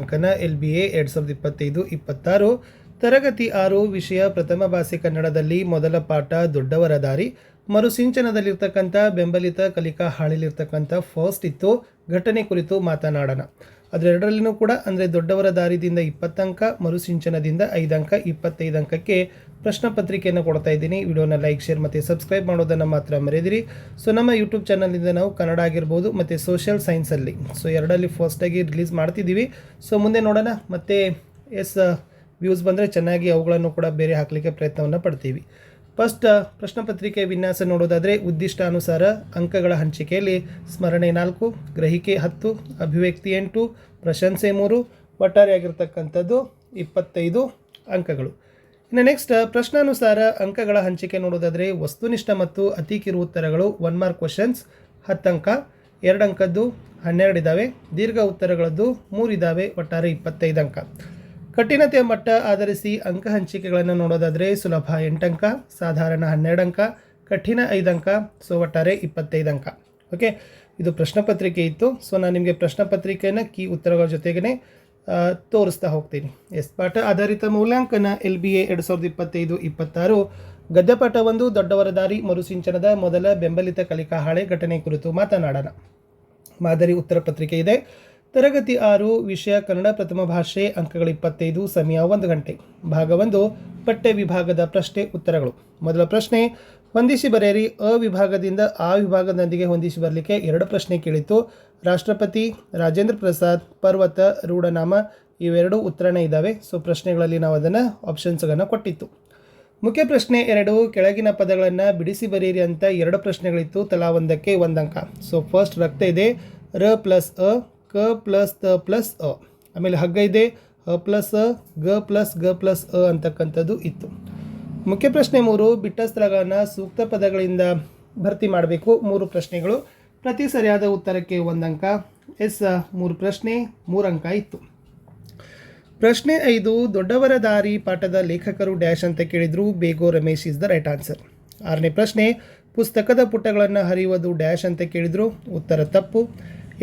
ಅಂಕನ LBA 2025-26 ತರಗತಿ 6 ವಿಷಯ ಪ್ರಥಮ ಭಾಷೆ ಕನ್ನಡದಲ್ಲಿ ಮೊದಲ ಪಾಠ ದೊಡ್ಡವರ ದಾರಿ ಮರುಸಿಂಚನದಲ್ಲಿರ್ತಕ್ಕಂಥ ಬೆಂಬಲಿತ ಕಲಿಕಾ ಹಾಳಿಲಿರ್ತಕ್ಕಂಥ ಫಸ್ಟ್ ಇತ್ತು ಘಟನೆ ಕುರಿತು ಮಾತನಾಡೋಣ. ಅದರೆರಡರಲ್ಲಿನೂ ಕೂಡ ಅಂದರೆ ದೊಡ್ಡವರ ದಾರಿದಿಂದ 20 ಅಂಕ, ಮರುಸಿಂಚನದಿಂದ 5 ಅಂಕ, 25 ಅಂಕಕ್ಕೆ ಪ್ರಶ್ನೆ ಪತ್ರಿಕೆಯನ್ನು ಕೊಡ್ತಾ ಇದ್ದೀನಿ. ವಿಡಿಯೋನ ಲೈಕ್, ಶೇರ್ ಮತ್ತು ಸಬ್ಸ್ಕ್ರೈಬ್ ಮಾಡೋದನ್ನು ಮಾತ್ರ ಮರೆಯದಿರಿ. ಸೊ ನಮ್ಮ ಯೂಟ್ಯೂಬ್ ಚಾನಲಿಂದ ನಾವು ಕನ್ನಡ ಆಗಿರ್ಬೋದು ಮತ್ತು ಸೋಷಿಯಲ್ ಸೈನ್ಸಲ್ಲಿ ಎರಡಲ್ಲಿ ಫಸ್ಟಾಗಿ ರಿಲೀಸ್ ಮಾಡ್ತಿದ್ದೀವಿ. ಸೊ ಮುಂದೆ ನೋಡೋಣ. ಮತ್ತು ವ್ಯೂಸ್ ಬಂದರೆ ಚೆನ್ನಾಗಿ ಅವುಗಳನ್ನು ಕೂಡ ಬೇರೆ ಹಾಕಲಿಕ್ಕೆ ಪ್ರಯತ್ನವನ್ನು ಪಡ್ತೀವಿ. ಫಸ್ಟ್ ಪ್ರಶ್ನೆ ಪತ್ರಿಕೆ ವಿನ್ಯಾಸ ನೋಡೋದಾದರೆ ಉದ್ದಿಷ್ಟಾನುಸಾರ ಅಂಕಗಳ ಹಂಚಿಕೆಯಲ್ಲಿ ಸ್ಮರಣೆ 4, ಗ್ರಹಿಕೆ 10, ಅಭಿವ್ಯಕ್ತಿ 8, ಪ್ರಶಂಸೆ 3, ಒಟ್ಟಾರೆಯಾಗಿರ್ತಕ್ಕಂಥದ್ದು 25 ಅಂಕಗಳು. ಇನ್ನು ನೆಕ್ಸ್ಟ್ ಪ್ರಶ್ನಾನುಸಾರ ಅಂಕಗಳ ಹಂಚಿಕೆ ನೋಡೋದಾದರೆ ವಸ್ತುನಿಷ್ಠ ಮತ್ತು ಅತಿ ಕಿರು ಉತ್ತರಗಳು 1 ಮಾರ್ಕ್ ಕ್ವಶನ್ಸ್ 10 ಅಂಕ, 2 ಅಂಕದ್ದು 12 ಇದ್ದಾವೆ, ದೀರ್ಘ ಉತ್ತರಗಳದ್ದು 3 ಇದ್ದಾವೆ, ಒಟ್ಟಾರೆ 25 ಅಂಕ. ಕಠಿಣತೆಯ ಮಟ್ಟ ಆಧರಿಸಿ ಅಂಕ ಹಂಚಿಕೆಗಳನ್ನು ನೋಡೋದಾದರೆ ಸುಲಭ 8 ಅಂಕ, ಸಾಧಾರಣ 12 ಅಂಕ, ಕಠಿಣ 5 ಅಂಕ, ಸೊ ಒಟ್ಟಾರೆ 25 ಅಂಕ. ಓಕೆ, ಇದು ಪ್ರಶ್ನೆ ಪತ್ರಿಕೆ ಇತ್ತು. ಸೊ ನಾನು ನಿಮಗೆ ಪ್ರಶ್ನೆ ಪತ್ರಿಕೆಯನ್ನು ಕೀ ಉತ್ತರಗಳ ಜೊತೆಗೇ ತೋರಿಸ್ತಾ ಹೋಗ್ತೀನಿ. ಪಾಠ ಆಧಾರಿತ ಮೂಲ್ಯಾಂಕನ LBA 2025-26 ಗದ್ಯಪಾಠ 1 ದೊಡ್ಡವರ ದಾರಿ ಮರುಸಿಂಚನದ ಮೊದಲ ಬೆಂಬಲಿತ ಕಲಿಕಾ ಹಾಳೆ ಘಟನೆ ಕುರಿತು ಮಾತನಾಡೋಣ. ಮಾದರಿ ಉತ್ತರ ಪತ್ರಿಕೆ ಇದೆ. ತರಗತಿ 6 ವಿಷಯ ಕನ್ನಡ ಪ್ರಥಮ ಭಾಷೆ ಅಂಕಗಳು 25, ಸಮಯ 1 ಗಂಟೆ. ಭಾಗ 1 ಪಠ್ಯ ವಿಭಾಗದ ಪ್ರಶ್ನೆ ಉತ್ತರಗಳು. ಮೊದಲ ಪ್ರಶ್ನೆ ಹೊಂದಿಸಿ ಬರೆಯಿರಿ. ಅ ವಿಭಾಗದಿಂದ ಆ ವಿಭಾಗದೊಂದಿಗೆ ಹೊಂದಿಸಿ ಬರಲಿಕ್ಕೆ 2 ಪ್ರಶ್ನೆ ಕೇಳಿತ್ತು. ರಾಷ್ಟ್ರಪತಿ, ರಾಜೇಂದ್ರ ಪ್ರಸಾದ್, ಪರ್ವತ, ರೂಢನಾಮ ಇವೆರಡು ಉತ್ತರನೇ ಇದ್ದಾವೆ. ಸೊ ಪ್ರಶ್ನೆಗಳಲ್ಲಿ ನಾವು ಅದನ್ನು ಆಪ್ಷನ್ಸ್ಗಳನ್ನು ಕೊಟ್ಟಿತ್ತು. ಮುಖ್ಯ ಪ್ರಶ್ನೆ 2 ಕೆಳಗಿನ ಪದಗಳನ್ನು ಬಿಡಿಸಿ ಬರೆಯಿರಿ ಅಂತ 2 ಪ್ರಶ್ನೆಗಳಿತ್ತು. ತಲಾ ಒಂದಕ್ಕೆ 1 ಅಂಕ. ಸೊ ಫಸ್ಟ್ ರಕ್ತ ಇದೆ, ರ ಪ್ಲಸ್ ಅ, ಕ ಪ್ಲಸ್ ತ ಪ್ಲಸ್ ಅ. ಆಮೇಲೆ ಹಗ್ಗ ಇದೆ, ಅ ಪ್ಲಸ್ ಅ, ಗ ಪ್ಲಸ್ ಗ ಪ್ಲಸ್ ಅ ಅಂತಕ್ಕಂಥದ್ದು ಇತ್ತು. ಮುಖ್ಯ ಪ್ರಶ್ನೆ 3 ಬಿಟ್ಟ ಸ್ಥಳಗಳನ್ನು ಸೂಕ್ತ ಪದಗಳಿಂದ ಭರ್ತಿ ಮಾಡಬೇಕು. 3 ಪ್ರಶ್ನೆಗಳು, ಪ್ರತಿ ಸರಿಯಾದ ಉತ್ತರಕ್ಕೆ 1 ಅಂಕ. 3 ಪ್ರಶ್ನೆ 3 ಅಂಕ ಇತ್ತು. ಪ್ರಶ್ನೆ 5 ದೊಡ್ಡವರ ದಾರಿ ಪಾಠದ ಲೇಖಕರು ಡ್ಯಾಶ್ ಅಂತ ಕೇಳಿದ್ರು. ಬೇಗೋ Ramesh is the right answer. 6ನೇ ಪ್ರಶ್ನೆ ಪುಸ್ತಕದ ಪುಟಗಳನ್ನು ಹರಿಯುವುದು ಡ್ಯಾಶ್ ಅಂತ ಕೇಳಿದ್ರು. ಉತ್ತರ ತಪ್ಪು.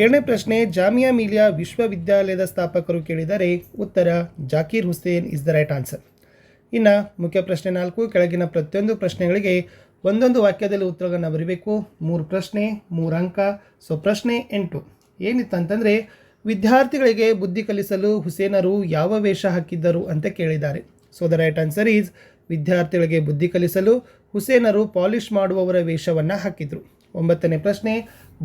7ನೇ ಪ್ರಶ್ನೆ ಜಾಮಿಯಾ ಮಿಲಿಯಾ ವಿಶ್ವವಿದ್ಯಾಲಯದ ಸ್ಥಾಪಕರು ಕೇಳಿದರೆ. ಉತ್ತರ Zakir Hussain is the right answer. ಇನ್ನು ಮುಖ್ಯ ಪ್ರಶ್ನೆ 4 ಕೆಳಗಿನ ಪ್ರತಿಯೊಂದು ಪ್ರಶ್ನೆಗಳಿಗೆ ಒಂದೊಂದು ವಾಕ್ಯದಲ್ಲಿ ಉತ್ತರಗಳನ್ನು ಬರೀಬೇಕು. 3 ಪ್ರಶ್ನೆ 3 ಅಂಕ. ಸೊ ಪ್ರಶ್ನೆ 8 ಏನಿತ್ತಂತಂದರೆ ವಿದ್ಯಾರ್ಥಿಗಳಿಗೆ ಬುದ್ಧಿ ಕಲಿಸಲು ಹುಸೇನರು ಯಾವ ವೇಷ ಹಾಕಿದ್ದರು ಅಂತ ಕೇಳಿದ್ದಾರೆ. So the right answer is ವಿದ್ಯಾರ್ಥಿಗಳಿಗೆ ಬುದ್ಧಿ ಕಲಿಸಲು ಹುಸೇನರು ಪಾಲಿಷ್ ಮಾಡುವವರ ವೇಷವನ್ನು ಹಾಕಿದರು. 9ನೇ ಪ್ರಶ್ನೆ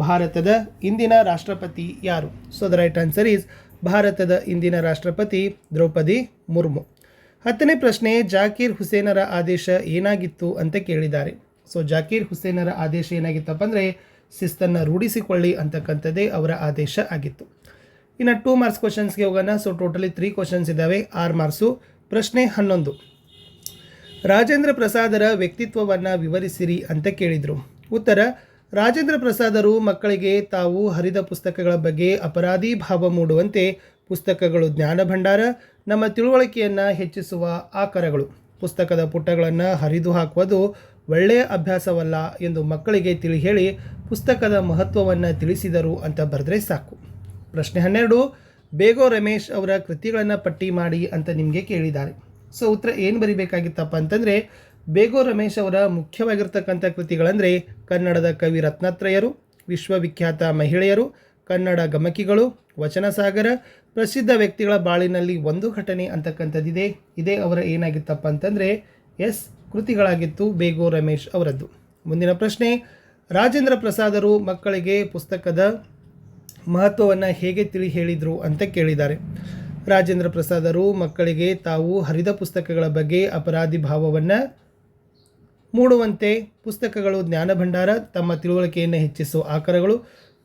ಭಾರತದ ಇಂದಿನ ರಾಷ್ಟ್ರಪತಿ ಯಾರು? So the right answer is ಭಾರತದ ಇಂದಿನ ರಾಷ್ಟ್ರಪತಿ ದ್ರೌಪದಿ ಮುರ್ಮು. 10ನೇ ಪ್ರಶ್ನೆ ಜಾಕೀರ್ ಹುಸೇನರ ಆದೇಶ ಏನಾಗಿತ್ತು ಅಂತ ಕೇಳಿದ್ದಾರೆ. ಸೊ ಜಾಕೀರ್ ಹುಸೇನರ ಆದೇಶ ಏನಾಗಿತ್ತಪ್ಪ ಅಂದರೆ ಶಿಸ್ತನ್ನು ರೂಢಿಸಿಕೊಳ್ಳಿ ಅಂತಕ್ಕಂಥದ್ದೇ ಅವರ ಆದೇಶ ಆಗಿತ್ತು. ಇನ್ನು 2 ಮಾರ್ಕ್ಸ್ ಕ್ವಶನ್ಸ್ಗೆ ಹೋಗೋಣ. ಸೊ ಟೋಟಲಿ 3 ಕ್ವಶನ್ಸ್ ಇದ್ದಾವೆ, 6 ಮಾರ್ಕ್ಸು. ಪ್ರಶ್ನೆ 11 ರಾಜೇಂದ್ರ ಪ್ರಸಾದರ ವ್ಯಕ್ತಿತ್ವವನ್ನು ವಿವರಿಸಿರಿ ಅಂತ ಕೇಳಿದರು. ಉತ್ತರ ರಾಜೇಂದ್ರ ಪ್ರಸಾದರು ಮಕ್ಕಳಿಗೆ ತಾವು ಹರಿದ ಪುಸ್ತಕಗಳ ಬಗ್ಗೆ ಅಪರಾಧಿ ಭಾವ ಮೂಡುವಂತೆ ಪುಸ್ತಕಗಳು ಜ್ಞಾನ ಭಂಡಾರ, ನಮ್ಮ ತಿಳುವಳಿಕೆಯನ್ನು ಹೆಚ್ಚಿಸುವ ಆಕರಗಳು, ಪುಸ್ತಕದ ಪುಟಗಳನ್ನು ಹರಿದು ಹಾಕುವುದು ಒಳ್ಳೆಯ ಅಭ್ಯಾಸವಲ್ಲ ಎಂದು ಮಕ್ಕಳಿಗೆ ತಿಳಿ ಹೇಳಿ ಪುಸ್ತಕದ ಮಹತ್ವವನ್ನು ತಿಳಿಸಿದರು ಅಂತ ಬರೆದ್ರೆ ಸಾಕು. ಪ್ರಶ್ನೆ 12 ಬೇಗೋ ರಮೇಶ್ ಅವರ ಕೃತಿಗಳನ್ನು ಪಟ್ಟಿ ಮಾಡಿ ಅಂತ ನಿಮಗೆ ಕೇಳಿದ್ದಾರೆ. ಸೊ ಉತ್ತರ ಏನು ಬರಿಬೇಕಾಗಿತ್ತಪ್ಪ ಅಂತಂದರೆ ಬೇಗೋ ರಮೇಶ್ ಅವರ ಮುಖ್ಯವಾಗಿರ್ತಕ್ಕಂಥ ಕೃತಿಗಳಂದರೆ ಕನ್ನಡದ ಕವಿ ರತ್ನತ್ರಯರು, ವಿಶ್ವವಿಖ್ಯಾತ ಮಹಿಳೆಯರು, ಕನ್ನಡ ಗಮಕಿಗಳು, ವಚನ ಸಾಗರ, ಪ್ರಸಿದ್ಧ ವ್ಯಕ್ತಿಗಳ ಬಾಳಿನಲ್ಲಿ ಒಂದು ಘಟನೆ ಅಂತಕ್ಕಂಥದ್ದಿದೆ. ಇದೇ ಅವರ ಏನಾಗಿತ್ತಪ್ಪ ಅಂತಂದರೆ ಕೃತಿಗಳಾಗಿತ್ತು ಬೇಗೋ ರಮೇಶ್ ಅವರದ್ದು. ಮುಂದಿನ ಪ್ರಶ್ನೆ ರಾಜೇಂದ್ರ ಪ್ರಸಾದರು ಮಕ್ಕಳಿಗೆ ಪುಸ್ತಕದ ಮಹತ್ವವನ್ನು ಹೇಗೆ ತಿಳಿ ಹೇಳಿದರು ಅಂತ ಕೇಳಿದ್ದಾರೆ. ರಾಜೇಂದ್ರ ಪ್ರಸಾದರು ಮಕ್ಕಳಿಗೆ ತಾವು ಹರಿದ ಪುಸ್ತಕಗಳ ಬಗ್ಗೆ ಅಪರಾಧಿ ಭಾವವನ್ನು ಮೂಡುವಂತೆ ಪುಸ್ತಕಗಳು ಜ್ಞಾನ ಭಂಡಾರ, ತಮ್ಮ ತಿಳುವಳಿಕೆಯನ್ನು ಹೆಚ್ಚಿಸುವ ಆಕರಗಳು,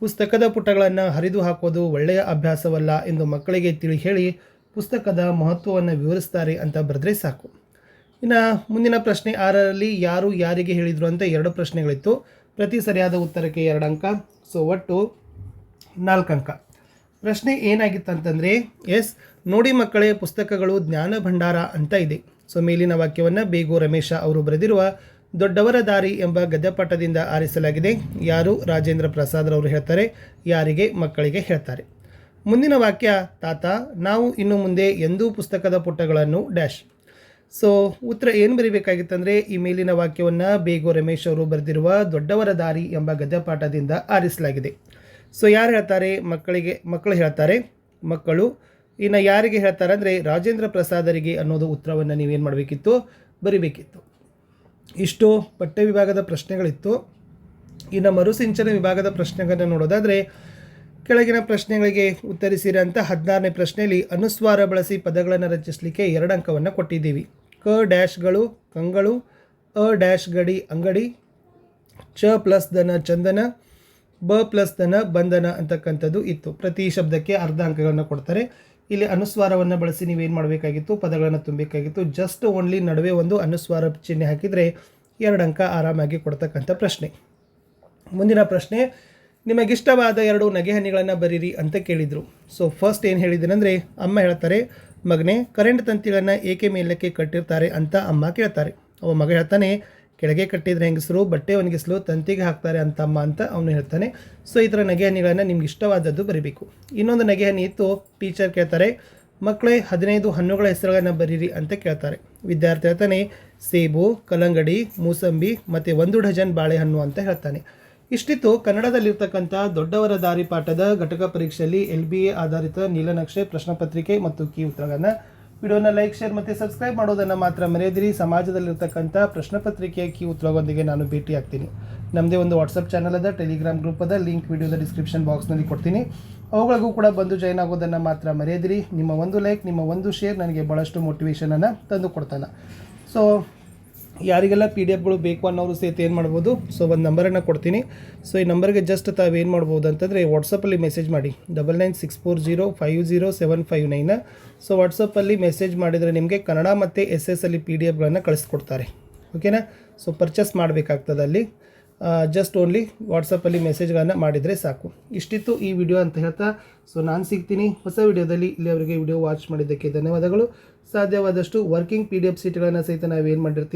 ಪುಸ್ತಕದ ಪುಟಗಳನ್ನು ಹರಿದು ಹಾಕೋದು ಒಳ್ಳೆಯ ಅಭ್ಯಾಸವಲ್ಲ ಎಂದು ಮಕ್ಕಳಿಗೆ ತಿಳಿ ಹೇಳಿ ಪುಸ್ತಕದ ಮಹತ್ವವನ್ನು ವಿವರಿಸ್ತಾರೆ ಅಂತ ಬರೆದ್ರೆ ಸಾಕು. ಇನ್ನು ಮುಂದಿನ ಪ್ರಶ್ನೆ 6ರಲ್ಲಿ ಯಾರು ಯಾರಿಗೆ ಹೇಳಿದರು ಅಂತ 2 ಪ್ರಶ್ನೆಗಳಿತ್ತು. ಪ್ರತಿ ಸರಿಯಾದ ಉತ್ತರಕ್ಕೆ 2 ಅಂಕ. ಸೊ ಒಟ್ಟು 4 ಅಂಕ. ಪ್ರಶ್ನೆ ಏನಾಗಿತ್ತಂತಂದರೆ ನೋಡಿ ಮಕ್ಕಳೇ ಪುಸ್ತಕಗಳು ಜ್ಞಾನ ಭಂಡಾರ ಅಂತ ಇದೆ. ಸೊ ಮೇಲಿನ ವಾಕ್ಯವನ್ನು ಬೇಗೋ ರಮೇಶ ಅವರು ಬರೆದಿರುವ ದೊಡ್ಡವರ ದಾರಿ ಎಂಬ ಗದ್ಯಪಾಠದಿಂದ ಆರಿಸಲಾಗಿದೆ. ಯಾರು ರಾಜೇಂದ್ರ ಪ್ರಸಾದ್ ಅವರು ಹೇಳ್ತಾರೆ, ಯಾರಿಗೆ ಮಕ್ಕಳಿಗೆ ಹೇಳ್ತಾರೆ. ಮುಂದಿನ ವಾಕ್ಯ, ತಾತ ನಾವು ಇನ್ನು ಮುಂದೆ ಎಂದೂ ಪುಸ್ತಕದ ಪುಟಗಳನ್ನು ಡ್ಯಾಶ್. ಸೊ ಉತ್ತರ ಏನು ಬರೀಬೇಕಾಗಿತ್ತಂದರೆ ಈ ಮೇಲಿನ ವಾಕ್ಯವನ್ನು ಬೇಗೋ ರಮೇಶ್ ಅವರು ಬರೆದಿರುವ ದೊಡ್ಡವರ ದಾರಿ ಎಂಬ ಗದ್ಯಪಾಠದಿಂದ ಆರಿಸಲಾಗಿದೆ. ಸೊ ಯಾರು ಹೇಳ್ತಾರೆ? ಮಕ್ಕಳು ಹೇಳ್ತಾರೆ, ಮಕ್ಕಳು. ಇನ್ನು ಯಾರಿಗೆ ಹೇಳ್ತಾರೆ ಅಂದರೆ ರಾಜೇಂದ್ರ ಪ್ರಸಾದರಿಗೆ ಅನ್ನೋದು ಉತ್ತರವನ್ನು ನೀವೇನು ಮಾಡಬೇಕಿತ್ತು? ಬರಿಬೇಕಿತ್ತು. ಇಷ್ಟು ಪಠ್ಯ ವಿಭಾಗದ ಪ್ರಶ್ನೆಗಳಿತ್ತು. ಇನ್ನು ಮರುಸಿಂಚನ ವಿಭಾಗದ ಪ್ರಶ್ನೆಗಳನ್ನು ನೋಡೋದಾದರೆ ಕೆಳಗಿನ ಪ್ರಶ್ನೆಗಳಿಗೆ ಉತ್ತರಿಸಿರೋಂಥ 16ನೇ ಪ್ರಶ್ನೆಯಲ್ಲಿ ಅನುಸ್ವಾರ ಬಳಸಿ ಪದಗಳನ್ನು ರಚಿಸಲಿಕ್ಕೆ 2 ಅಂಕವನ್ನು ಕೊಟ್ಟಿದ್ದೀವಿ. ಕ ಡ್ಯಾಶ್ಗಳು ಕಂಗಳು, ಅ ಡ್ಯಾಶ್ ಗಡಿ ಅಂಗಡಿ, ಚ ಪ್ಲಸ್ ದನ ಚಂದನ, ಬ ಪ್ಲಸ್ ದನ ಬಂಧನ ಅಂತಕ್ಕಂಥದ್ದು ಇತ್ತು. ಪ್ರತಿ ಶಬ್ದಕ್ಕೆ ಅರ್ಧ ಅಂಕಗಳನ್ನು ಕೊಡ್ತಾರೆ. ಇಲ್ಲಿ ಅನುಸ್ವಾರವನ್ನು ಬಳಸಿ ನೀವೇನು ಮಾಡಬೇಕಾಗಿತ್ತು? ಪದಗಳನ್ನು ತುಂಬಬೇಕಾಗಿತ್ತು. ಜಸ್ಟ್ ಓನ್ಲಿ ನಡುವೆ ಒಂದು ಅನುಸ್ವಾರ ಚಿಹ್ನೆ ಹಾಕಿದರೆ 2 ಅಂಕ ಆರಾಮಾಗಿ ಕೊಡ್ತಕ್ಕಂಥ ಪ್ರಶ್ನೆ. ಮುಂದಿನ ಪ್ರಶ್ನೆ, ನಿಮಗಿಷ್ಟವಾದ 2 ನಗೆಹನಿಗಳನ್ನು ಬರೀರಿ ಅಂತ ಕೇಳಿದರು. ಸೊ ಫಸ್ಟ್ ಏನು ಹೇಳಿದ್ದೀನಂದರೆ, ಅಮ್ಮ ಹೇಳ್ತಾರೆ, ಮಗನೇ ಕರೆಂಟ್ ತಂತಿಗಳನ್ನು ಏಕೆ ಮೇಲಕ್ಕೆ ಕಟ್ಟಿರ್ತಾರೆ ಅಂತ ಅಮ್ಮ ಕೇಳ್ತಾರೆ. ಅವ ಮಗ ಹೇಳ್ತಾನೆ, ಕೆಳಗೆ ಕಟ್ಟಿದ್ರೆ ಹೆಂಗಸರು ಬಟ್ಟೆ ಒಣಗಿಸಲು ತಂತಿಗೆ ಹಾಕ್ತಾರೆ ಅಂತ ಅಮ್ಮ ಅಂತ ಅವನು ಹೇಳ್ತಾನೆ. ಸೊ ಈ ಥರ ನಗೆಹನಿಗಳನ್ನು ನಿಮ್ಗೆ ಇಷ್ಟವಾದದ್ದು ಬರೀಬೇಕು. ಇನ್ನೊಂದು ನಗೆಹನಿ ಇತ್ತು, ಟೀಚರ್ ಕೇಳ್ತಾರೆ, ಮಕ್ಕಳೇ 15 ಹಣ್ಣುಗಳ ಹೆಸರುಗಳನ್ನು ಬರೀರಿ ಅಂತ ಕೇಳ್ತಾರೆ. ವಿದ್ಯಾರ್ಥಿ ಹೇಳ್ತಾನೆ, ಸೇಬು, ಕಲ್ಲಂಗಡಿ, ಮೂಸಂಬಿ ಮತ್ತು 1 ಡಜನ್ ಬಾಳೆಹಣ್ಣು ಅಂತ ಹೇಳ್ತಾನೆ. ಇಷ್ಟಿತ್ತು ಕನ್ನಡದಲ್ಲಿರ್ತಕ್ಕಂಥ ದೊಡ್ಡವರ ದಾರಿ ಪಾಠದ ಘಟಕ ಪರೀಕ್ಷೆಯಲ್ಲಿ LBA ಆಧಾರಿತ ನೀಲನಕ್ಷೆ ಪ್ರಶ್ನೆ ಪತ್ರಿಕೆ ಮತ್ತು ಕೀ ಉತ್ತರಗಳನ್ನು. ವಿಡಿಯೋನ ಲೈಕ್, ಶೇರ್ ಮತ್ತು ಸಬ್ಸ್ಕ್ರೈಬ್ ಮಾಡೋದನ್ನು ಮಾತ್ರ ಮರೆಯದಿರಿ. ಸಮಾಜದಲ್ಲಿರ್ತಕ್ಕಂಥ ಪ್ರಶ್ನೆ ಪತ್ರಿಕೆಯ ಕೀ ಉತ್ತರದೊಂದಿಗೆ ನಾನು ಭೇಟಿ ಆಗ್ತೀನಿ. ನಮ್ಮದೇ ಒಂದು ವಾಟ್ಸಪ್ ಚಾನಲ್ ಅದ, ಟೆಲಿಗ್ರಾಮ್ ಗ್ರೂಪ್ ಅದ, ಲಿಂಕ್ ವಿಡಿಯೋದ ಡಿಸ್ಕ್ರಿಪ್ಷನ್ ಬಾಕ್ಸ್ನಲ್ಲಿ ಕೊಡ್ತೀನಿ. ಅವುಗಳಿಗೂ ಕೂಡ ಬಂದು ಜಾಯ್ನ್ ಆಗೋದನ್ನು ಮಾತ್ರ ಮರೆಯದಿರಿ. ನಿಮ್ಮ ಒಂದು ಲೈಕ್, ನಿಮ್ಮ ಒಂದು ಶೇರ್ ನನಗೆ ಭಾಳಷ್ಟು ಮೋಟಿವೇಶನನ್ನು ತಂದು ಕೊಡ್ತಾನೆ. ಸೊ ಯಾರಿಗೆಲ್ಲ PDF ಬೇಕು ಅನ್ನೋರು ಸಹಿತ ಏನು ಮಾಡ್ಬೋದು? ಸೊ ಒಂದು ನಂಬರನ್ನು ಕೊಡ್ತೀನಿ. ಸೊ ಈ ನಂಬರ್ಗೆ ಜಸ್ಟ್ ತಾವೇನು ಮಾಡ್ಬೋದು ಅಂತಂದರೆ ವಾಟ್ಸಪ್ಪಲ್ಲಿ ಮೆಸೇಜ್ ಮಾಡಿ 9964050759. ಸೊ ವಾಟ್ಸಪ್ಪಲ್ಲಿ ಮೆಸೇಜ್ ಮಾಡಿದರೆ ನಿಮಗೆ ಕನ್ನಡ ಮತ್ತು SS ಅಲ್ಲಿ PDFಗಳನ್ನು ಕಳಿಸ್ಕೊಡ್ತಾರೆ. ಓಕೆನಾ? ಸೊ ಪರ್ಚೇಸ್ ಮಾಡಬೇಕಾಗ್ತದೆ ಅಲ್ಲಿ. ಜಸ್ಟ್ ಓನ್ಲಿ ವಾಟ್ಸಪ್ಪಲ್ಲಿ ಮೆಸೇಜ್ಗಳನ್ನು ಮಾಡಿದರೆ ಸಾಕು. ಇಷ್ಟಿತ್ತು ಈ ವಿಡಿಯೋ ಅಂತ ಹೇಳ್ತಾ, ಸೊ ನಾನು ಸಿಗ್ತೀನಿ ಹೊಸ ವಿಡಿಯೋದಲ್ಲಿ. ಇಲ್ಲಿಯವರೆಗೆ ವಿಡಿಯೋ ವಾಚ್ ಮಾಡಿದ್ದಕ್ಕೆ ಧನ್ಯವಾದಗಳು. ಸಾಧ್ಯವಾದಷ್ಟು ವರ್ಕಿಂಗ್ PDF ಸೀಟ್ಗಳನ್ನು ಸಹಿತ ನಾವೇನು ಮಾಡಿರ್ತೀವಿ